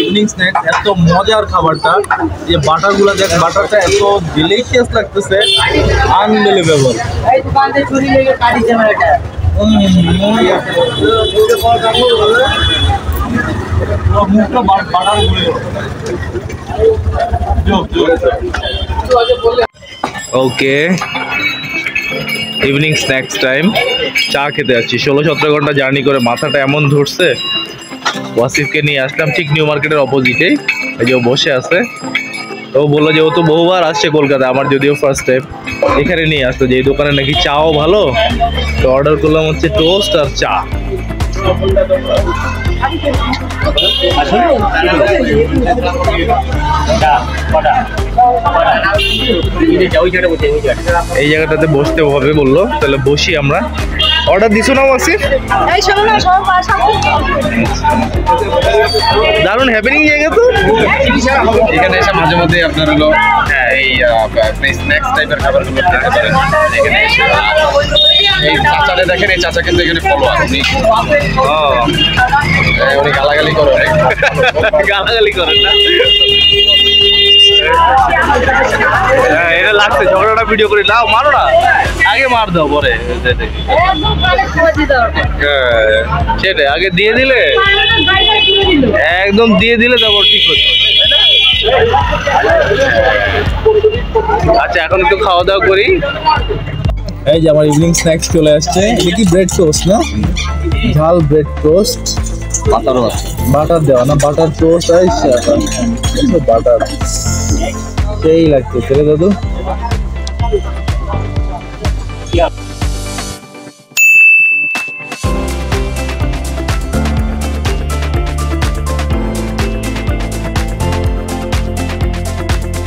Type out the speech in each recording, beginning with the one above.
Evening snacks এত মজার খাবারটা, যে বাটারগুলো দেখ, বাটারটা এত ডিলিশিয়াস লাগতেছে, আনবিলিভেবল। ওকে, ইভিনিং স্ন্যাক্স টাইম। চা খেতে যাচ্ছি। 16-17 ঘন্টা জার্নি করে মাথাটা এমন ধরছে। ওয়াসিফকে নিয়ে আসলাম ঠিক নিউ মার্কেটের অপোজিটে, এই যে ও বসে আছে। ও বললো যে ও তো বহুবার আসছে কলকাতা, আমার যদিও ফার্স্ট টাইম। এখানে নিয়ে আসতো যে এই দোকানে নাকি চাও ভালো, তো অর্ডার করলাম হচ্ছে টোস্ট আর চা। এই জায়গাটাতে বসতে হবে বললো, তাহলে বসি আমরা। অর্ডার দিছো না ওয়াসিফ? দারুণ হ্যাপেনিং জায়গা তো। এখানে এসে মাঝে মধ্যে আপনার হলো এই স্ন্যাক্স টাইপের খাবারগুলো খেতে পারেন। এখানে এসে এই চাচারে দেখেন, এই চাচা কিন্তু এখানে ফলো আসেনি, উনি গালাগালি করে, গালাগালি করেন না? হ্যাঁ, এটা লাগছে। ঝগড়াটা ভিডিও করে দাও, মারো না, আগে মার দাও পরে। সেটাই, আগে দিয়ে দিলে, একদম দিয়ে দিলে তারপর ঠিক হচ্ছে। আচ্ছা, এখন একটু খাওয়া দাওয়া করি। এই যে আমার ইভিনিং স্ন্যাক্স চলে আসছে। এটা কি ব্রেড টোস্ট না? ঝাল ব্রেড টোস্ট, বাটারও আছে, বাটার দেওয়া না? বাটার টোস্ট আসছে, বাটার সেই লাগছে। ছেলে দাদু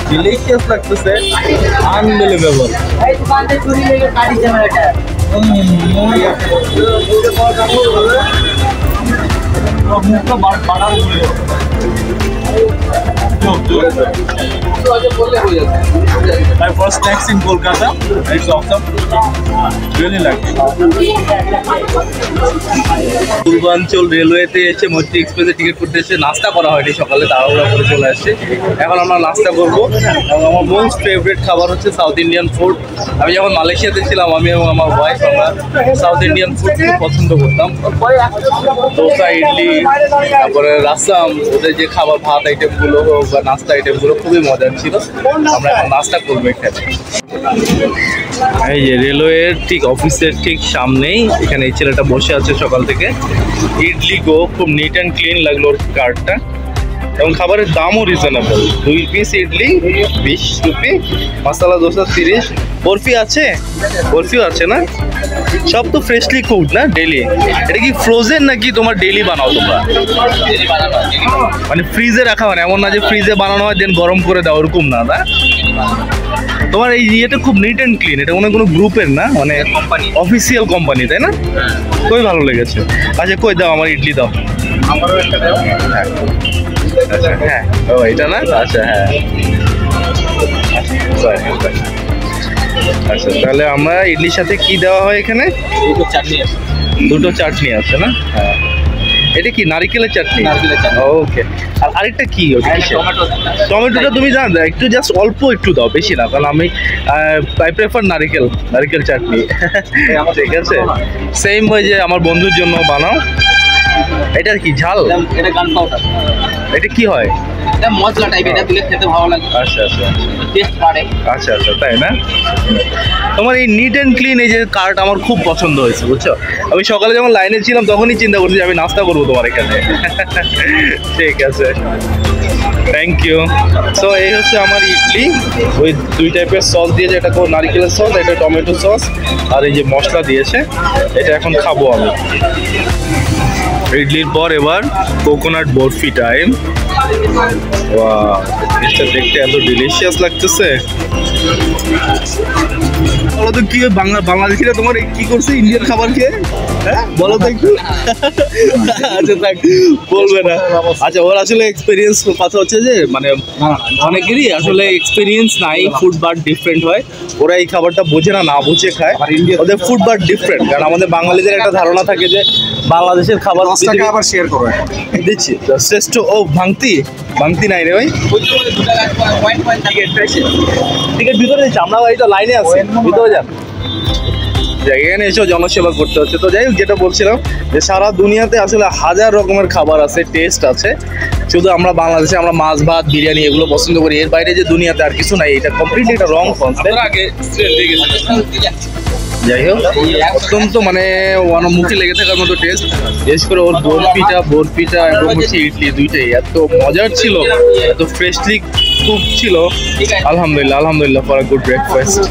ডিলিশিয়াস লাগতেছে, unbelievable. My first snacks in Kolkata. It's awesome. Really like it. পূর্বাঞ্চল রেলওয়েতে এসে মৈত্রী এক্সপ্রেসে টিকিট করতে এসে নাস্তা করা হয়নি সকালে, তাড়াহুড়া করে চলে আসছে। এখন আমরা নাস্তা করবো। আমার মোস্ট ফেভারিট খাবার হচ্ছে সাউথ ইন্ডিয়ান ফুড। আমি যখন মালয়েশিয়াতে ছিলাম, আমি এবং আমার ওয়াইফ আমরা সাউথ ইন্ডিয়ান ফুড খুব পছন্দ করতাম। দোসা, ইডলি, তারপরে রাসাম, ওদের যে খাবার ভাত আইটেমগুলো বা নাস্তা আইটেমগুলো খুবই মজার ছিল। আমরা এখন নাস্তা করবো এখানে। এই যে রেলওয়ের ঠিক অফিসের ঠিক সামনেই এখানে এই ছেলেটা বসে আছে সকাল থেকে। ইডলি গো, খুব নিট অ্যান্ড ক্লিন লাগলো ওর কার্ডটা, এবং খাবারের দামও রিজনেবল। 2 পিস ইডলি 20 রুপি, মশলা দোসা 30। বরফি আছে? বরফিও আছে না? সব তো ফ্রেশলি কুড না, ডেলি? এটা কি ফ্রোজেন নাকি তোমার ডেলি বানাও তোমরা? মানে ফ্রিজে রাখা হয় না? এমন না যে ফ্রিজে বানানো হয় দেন গরম করে দাও, ওরকম না? না, তোমার এই ইয়েটা খুব নিট অ্যান্ড ক্লিন। এটা কোনো গ্রুপের না, মানে অফিসিয়াল কোম্পানি, তাই না? খুবই ভালো লেগেছে। আচ্ছা, কই দাও আমার ইডলি দাও। আমারও একটা দাও। আচ্ছা, হ্যাঁ, ও এটা না? আচ্ছা, হ্যাঁ, আচ্ছা। তাহলে আমরা ইডলির সাথে কি দেওয়া হয় এখানে? দুটো চাটনি আছে না? হ্যাঁ। এটা কি নারকেলের চাটনি? ওকে। আর আরেকটা কি? টমেটোটা তুমি জানো, একটু জাস্ট অল্প একটু দাও, বেশি না, কারণ আমি আই প্রেফার নারকেল চাটনি। ঠিক আছে, সেম ওই যে আমার বন্ধুর জন্য বানাও। এটা কি ঝাল? এটা গান পাউডার। এটা কি হয়? এটা মশলা টাইপ, এটা দিলে খেতে ভালো লাগে। আচ্ছা, টেস্ট বাড়ে। আচ্ছা, তাই না? তোমার এই নিট অ্যান্ড ক্লিন এই যে কার্ট আমার খুব পছন্দ হয়েছে, বুঝছো? আমি সকালে যখন লাইনে ছিলাম তখনই চিন্তা করছি আমি নাস্তা করবো তোমার এখানে। ঠিক আছে, থ্যাংক ইউ। সো এই হচ্ছে আমার ইডলি, ওই 2 টাইপের সস দিয়েছে। এটা তো নারকেলের সস, এটা টমেটো সস, আর এই যে মশলা দিয়েছে। এটা এখন খাবো আমি। ইডলির পর এবার কোকোনাট বরফি টাইম। ওয়াও, এটা দেখতে এত ডিলিশিয়াস লাগতেছে। বলো তো কি বাংলাদেশিরা তোমার কি করছে ইন্ডিয়ান খাবার খেয়ে? হ্যাঁ, বলো তো একটু। আচ্ছা, থাক, বলবে না। আচ্ছা, ওর আসলে এক্সপিরিয়েন্স কথা হচ্ছে যে মানে অনেকেরই আসলে এক্সপিরিয়েন্স নাই, ফুড বার ডিফারেন্ট হয়। ওরা এই খাবারটা বোঝে না, বুঝে খায়। ওদের ফুড বার ডিফারেন্ট, কারণ আমাদের বাঙালিদের একটা ধারণা থাকে যে বাংলাদেশের খাবার 10 টাকা আবার শেয়ার করো দিচ্ছি শ্রেষ্ঠ ও ভাঙতি নাই রে ভাই টিকিট ভিতরে দিচ্ছি আমরা ভাই তো লাইনে আছি ভিতরে যান এখানে এসেও জনসেবা করতে হচ্ছে তো যাই হোক যেটা বলছিলাম যে সারা দুনিয়াতে আসলে হাজার রকমের খাবার আছে টেস্ট আছে শুধু আমরা বাংলাদেশে আমরা মাছ ভাত বিরিয়ানি এগুলো পছন্দ করি এর বাইরে যে দুনিয়াতে আর কিছু নাই এটা কমপ্লিটলি একটা রং কনসেপ্ট আগে যাই হোক অত্যন্ত মানে মুখে লেগে থাকার মতো টেস্ট বিশেষ করে ওর বরফিটা এবং হচ্ছে ইডলি দুইটাই এত মজার ছিল এত ফ্রেশলি কুক ছিল আলহামদুলিল্লাহ for a good breakfast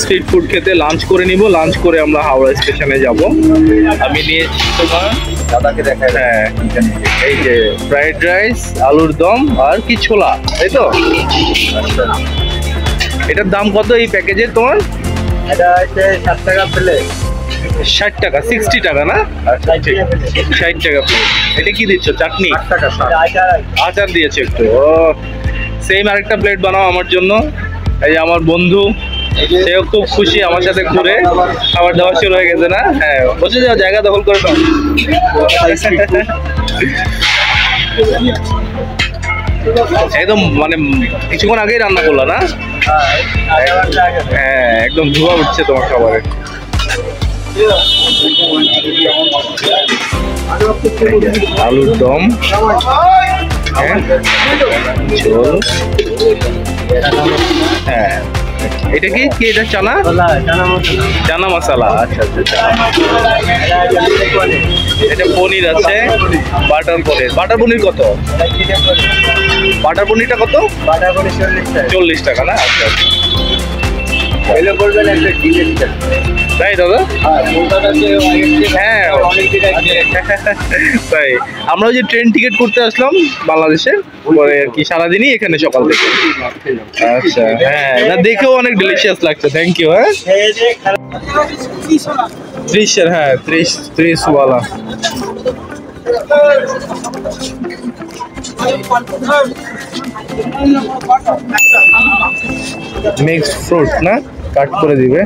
street food খেতে লাঞ্চ করে নিব লাঞ্চ করে আমরা হাওড়া স্টেশনে যাব আমি নিয়েছি তোমার দাদাকে দেখাই হ্যাঁ এই যে ফ্রাইড রাইস আলুর দম আর কি ছোলা তাই তো এটার দাম কত এই প্যাকেজের তোমার এটা হচ্ছে 60 টাকা প্লেট 60 টাকা 60 টাকা না 60 টাকা প্লেট এটা কি দিচ্ছ চাটনি আচার দিয়েছে একটু ও সেম আরেকটা প্লেট বানাও আমার জন্য এই যে আমার বন্ধু সেও খুব খুশি আমার সাথে ঘুরে খাবার দাবার শুরু হয়ে গেছে না হ্যাঁ বসে যাও জায়গা দখল করে নাও একদম মানে কিছুক্ষণ আগেই রান্না করলো না হ্যাঁ একদম ধোঁয়া উঠছে তোমার খাবারে আলুর দম ঝোল হ্যাঁ এটা কি এটা চানা মশলা আচ্ছা এটা পনির আছে বাটার পনির কত বাটার পনিরটা কত 40 টাকা না আচ্ছা তাই দাদা হ্যাঁ তাই আমরা ওই যে ট্রেন টিকিট করতে আসলাম বাংলাদেশের পরে আর কি সারাদিনই এখানে সকাল থেকে আচ্ছা হ্যাঁ না দেখেও অনেক ডিলিশিয়াস লাগছে থ্যাংক ইউ হ্যাঁ 30 হ্যাঁ 30 ওয়ালা মিক্সড ফ্রুট না কাট করে দিবে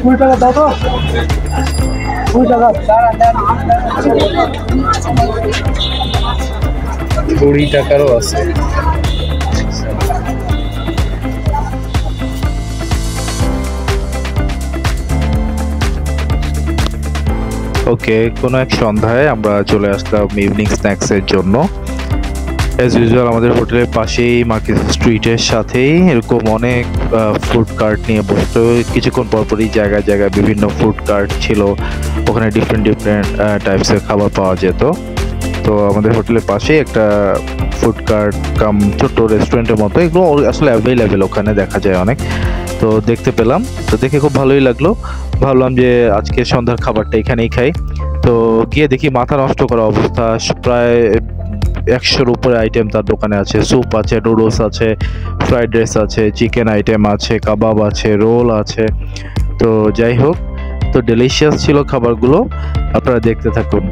20 টাকা দাও তো 20 টাকা 20 টাকারও আছে ওকে কোনো এক সন্ধ্যায় আমরা চলে আসলাম ইভিনিং স্ন্যাক্সের জন্য অ্যাজ ইউজুয়াল আমাদের হোটেলের পাশেই মার্কেট স্ট্রিটের সাথেই এরকম অনেক ফুড কার্ট নিয়ে বসতো কিছুক্ষণ পরপরই জায়গায় বিভিন্ন ফুড কার্ট ছিল ওখানে ডিফারেন্ট টাইপসের খাবার পাওয়া যেত তো আমাদের হোটেলের পাশেই একটা ফুড কার্ট কাম ছোট্ট রেস্টুরেন্টের মতো এগুলো আসলে অ্যাভেলেবেল ওখানে দেখা যায় অনেক তো দেখতে পেলাম তো দেখে খুব ভালোই লাগলো ভাবলাম যে আজকে সন্ধ্যার খাবারটা এখানেই খাই তো গিয়ে দেখি মাথা নষ্ট করা অবস্থা প্রায় 100-এর উপরে আইটেম তার দোকানে আছে স্যুপ আছে নুডলস আছে ফ্রাইড রাইস আছে চিকেন আইটেম আছে কাবাব আছে রোল আছে তো যাই হোক তো ডেলিশিয়াস ছিল খাবারগুলো আপনারা দেখতে থাকুন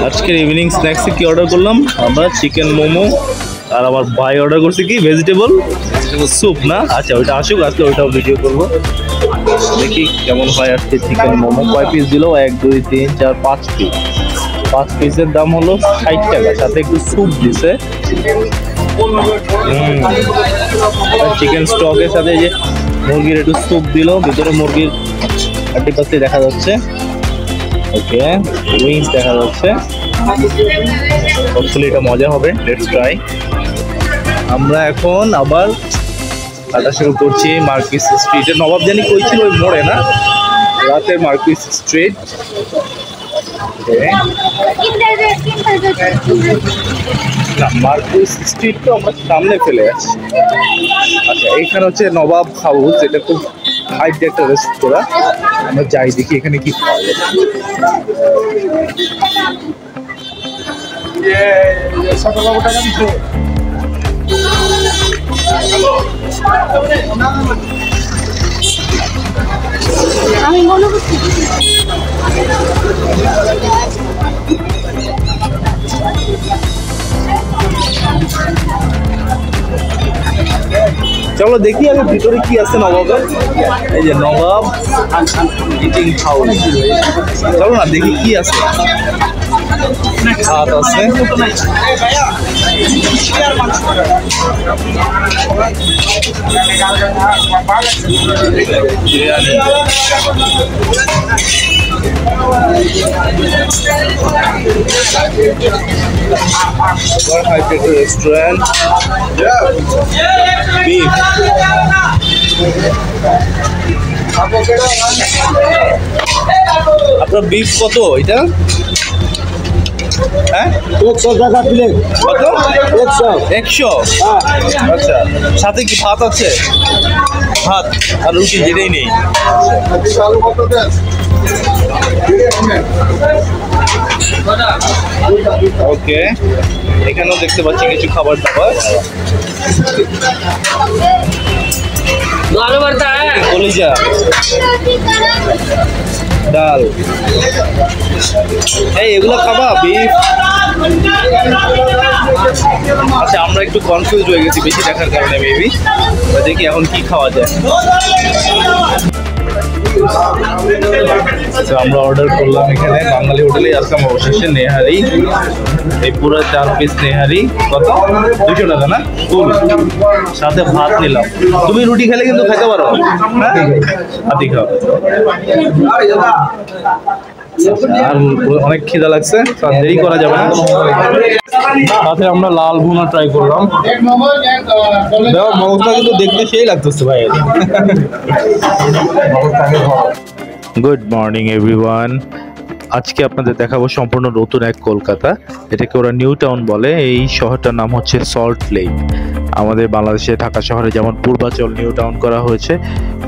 আজকের ইভিনিং স্ন্যাক্সে কি অর্ডার করলাম আমরা চিকেন মোমো আর আমার ভাই অর্ডার করছে কি ভেজিটেবল স্যুপ না আচ্ছা ওইটা আসুক আজকে ওইটাও ভিডিও করবো দেখি কেমন হয় আজকে চিকেন মোমো কয় পিস দিল 1 2 3 4 5 পিস 5 পিসের দাম হলো 60 টাকা সাথে একটু স্যুপ দিছে চিকেন স্টকের সাথে যে মুরগির একটু স্যুপ দিল ভিতরে মুরগির হাড্ডি পাতি দেখা যাচ্ছে ওকে উইংস দেখা যাচ্ছে হোপফুলি এটা মজা হবে লেটস ট্রাই আমরা এখন আবার হাঁটা শুরু করছি মার্কিস স্ট্রিটে নবাবজানি কই ছিল ওই মোড়ে না রাতের মার্কিস স্ট্রিট না মার্কিস স্ট্রিট তো আমরা সামনে ফেলে আছি আচ্ছা এইখানে হচ্ছে নবাব হাউস এটা খুব হাইট একটা রেস্টুরেন্ট আমরা যাই দেখি এখানে কি পাওয়া যায় আমি মনে করছি চলো দেখি আমি ভিতরে কি আছে নবাবের। এই যে নবাব ইটিং হাউস, চলো না দেখি কি আছে। ভাত আছে, বিরিয়ানি, রেস্টুরেন্ট, বিফ। আপনার বিফ কত এটা? হ্যাঁ 100 টাকা প্লেট। কত? 100। 100। আচ্ছা, সাথে কি ভাত আছে? ভাত আর রুটি যেটাই নেই। ওকে, এখানেও দেখতে পাচ্ছি কিছু খাবার দাবার। কলিজা, ডাল, এই এগুলো খাবা বিফ? আচ্ছা, আমরা একটু কনফিউজ হয়ে গেছি বেশি দেখার কারণে, মেবি দেখি এখন কি খাওয়া যায়। আমরা অর্ডার করলাম এখানে বাঙালি হোটেলে আসলাম অবশেষে নেহারি। এই পুরো 4 পিস নেহারি কত? 200 টাকা না? ফুল, সাথে ভাত নিলাম। তুমি রুটি খেলে কিন্তু খেতে পারো, হ্যাঁ হাতি খাও। আর অনেক খিদা লাগছে, দেরি করা যাবে না। সাথে আমরা লাল ভুনা ট্রাই করলাম। দেখো মোমোটা কিন্তু দেখতে সেই লাগতেছে ভাই। Good morning everyone. আজকে আপনাদের দেখাবো সম্পূর্ণ নতুন এক কলকাতা। এটাকে ওরা নিউ টাউন বলে। এই শহরটার নাম হচ্ছে সল্ট লেক। আমাদের বাংলাদেশে ঢাকা শহরে যেমন পূর্বাচল নিউ টাউন করা হয়েছে,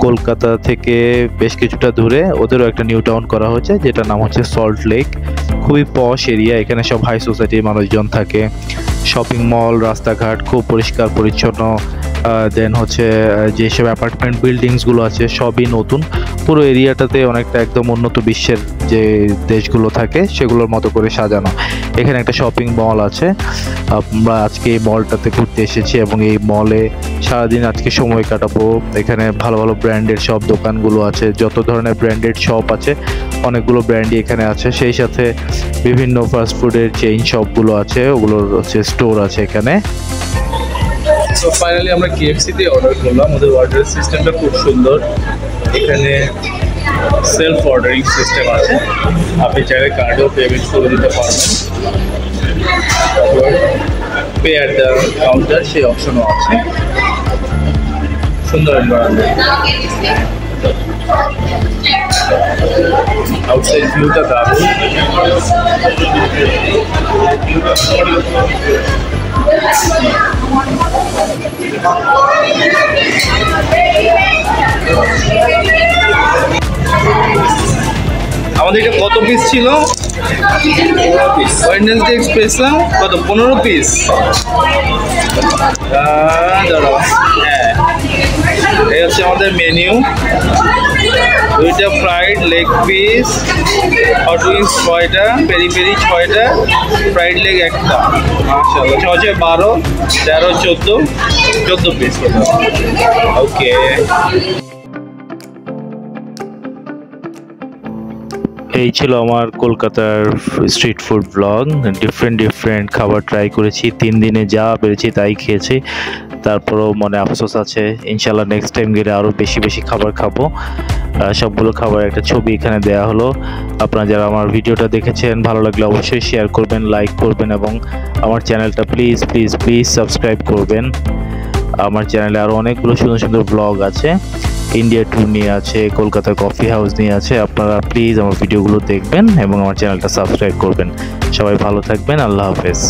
কলকাতা থেকে বেশ কিছুটা দূরে ওদেরও একটা নিউ টাউন করা হয়েছে, যেটার নাম হচ্ছে সল্ট লেক। খুবই পশ এরিয়া, এখানে সব হাই সোসাইটির মানুষজন থাকে। শপিং মল, রাস্তাঘাট খুব পরিষ্কার পরিচ্ছন্ন। দেন হচ্ছে যেসব অ্যাপার্টমেন্ট বিল্ডিংসগুলো আছে সবই নতুন। পুরো এরিয়াটাতে অনেকটা একদম উন্নত বিশ্বের যে দেশগুলো থাকে সেগুলোর মতো করে সাজানো। এখানে একটা শপিং মল আছে। আমরা আজকে এই মলটাতে ঘুরতে এসেছি এবং এই মলে সারাদিন আজকে সময় কাটাবো। এখানে ভালো ভালো ব্র্যান্ডের সব দোকানগুলো আছে, যত ধরনের ব্র্যান্ডেড শপ আছে অনেকগুলো ব্র্যান্ডই এখানে আছে। সেই সাথে বিভিন্ন ফাস্টফুডের চেইন শপগুলো আছে, ওগুলোর হচ্ছে স্টোর আছে এখানে। তো ফাইনালি আমরা KFC-তে অর্ডার করলাম। ওদের অর্ডার সিস্টেমটা খুব সুন্দর। এখানে সেলফ অর্ডারিং সিস্টেম আছে, আপনি চাইলে কার্ডেও পেমেন্ট করে দিতে পারবেন। পে অ্যাট দ্য কাউন্টার সেই অপশনও আছে। সুন্দর এনভায়রনমেন্ট, আউটসাইড ভিউটা দারুণ। আমাদের এটা কত পিস ছিল? ওয়েডনেসডে এক্সপ্রেস কত? 15 পিস। দাঁড়াও, হ্যাঁ এই হচ্ছে আমাদের মেনু। 2টা fried leg piece, hot wings 6টা, পেরি পেরি 6টা, ফ্রাইড লেগ 1টা। মাশাআল্লাহ, 6 12 13 14 পিস। ওকে, এই ছিল আমার কলকাতার স্ট্রিট ফুড ব্লগ। ডিফারেন্ট খাবার ট্রাই করেছি, 3 দিনে যা পেরেছি তাই খেয়েছি। তারপরেও মনে আফসোস আছে, ইনশাল্লাহ নেক্সট টাইম গেলে আরও বেশি খাবার খাবো। সবগুলো খাবার একটা ছবি এখানে দেয়া হলো। আপনারা যারা আমার ভিডিওটা দেখেছেন ভালো লাগলে অবশ্যই শেয়ার করবেন, লাইক করবেন এবং আমার চ্যানেলটা প্লিজ সাবস্ক্রাইব করবেন। আমার চ্যানেলে আরও অনেকগুলো সুন্দর ব্লগ আছে। ইন্ডিয়া ট্যুর নিয়ে আছে, কলকাতার কফি হাউস নিয়ে আছে। আপনারা প্লিজ আমার ভিডিওগুলো দেখবেন এবং আমার চ্যানেলটা সাবস্ক্রাইব করবেন। সবাই ভালো থাকবেন, আল্লাহ হাফেজ।